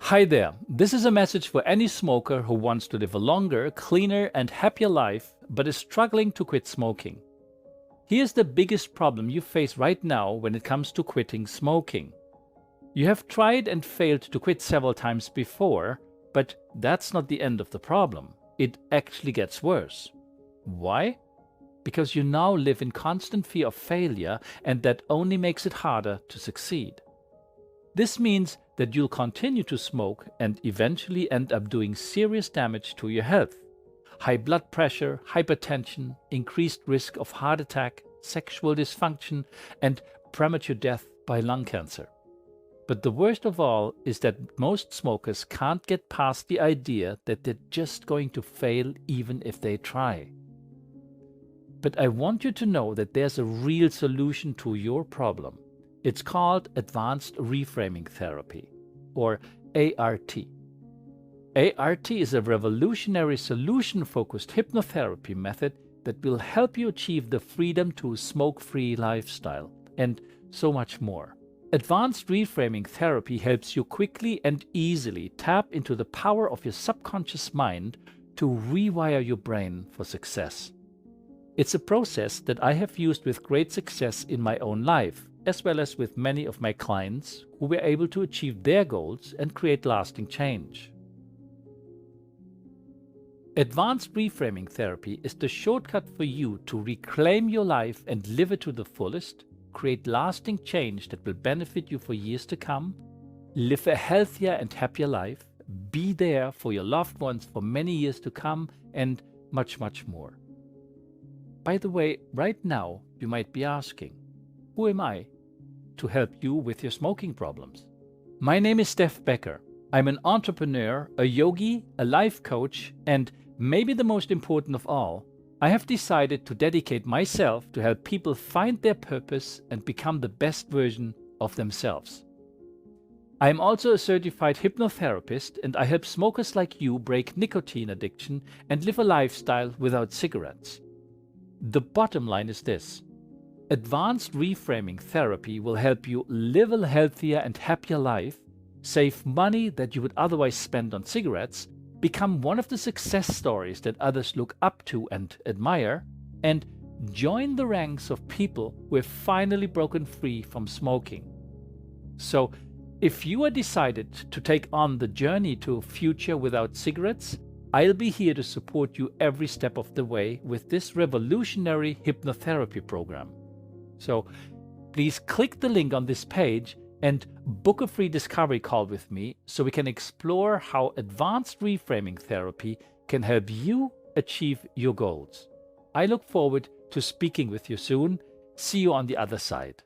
Hi there, this is a message for any smoker who wants to live a longer, cleaner and happier life but is struggling to quit smoking. Here's the biggest problem you face right now when it comes to quitting smoking. You have tried and failed to quit several times before, but that's not the end of the problem. It actually gets worse. Why? Because you now live in constant fear of failure, and that only makes it harder to succeed. This means that you'll continue to smoke and eventually end up doing serious damage to your health. High blood pressure, hypertension, increased risk of heart attack, sexual dysfunction, and premature death by lung cancer. But the worst of all is that most smokers can't get past the idea that they're just going to fail even if they try. But I want you to know that there's a real solution to your problem. It's called Advanced Reframing Therapy, or ART. ART is a revolutionary solution-focused hypnotherapy method that will help you achieve the freedom to a smoke-free lifestyle, and so much more. Advanced Reframing Therapy helps you quickly and easily tap into the power of your subconscious mind to rewire your brain for success. It's a process that I have used with great success in my own life, as well as with many of my clients who were able to achieve their goals and create lasting change. Advanced Reframing Therapy is the shortcut for you to reclaim your life and live it to the fullest, create lasting change that will benefit you for years to come, live a healthier and happier life, be there for your loved ones for many years to come, and much, much more. By the way, right now you might be asking, who am I to help you with your smoking problems? My name is Stef Becker. I'm an entrepreneur, a yogi, a life coach, and maybe the most important of all, I have decided to dedicate myself to help people find their purpose and become the best version of themselves. I am also a certified hypnotherapist, and I help smokers like you break nicotine addiction and live a lifestyle without cigarettes. The bottom line is this: Advanced Reframing Therapy will help you live a healthier and happier life, save money that you would otherwise spend on cigarettes, become one of the success stories that others look up to and admire, and join the ranks of people who have finally broken free from smoking. So, if you are decided to take on the journey to a future without cigarettes, I'll be here to support you every step of the way with this revolutionary hypnotherapy program. So please click the link on this page and book a free discovery call with me so we can explore how Advanced Reframing Therapy can help you achieve your goals. I look forward to speaking with you soon. See you on the other side.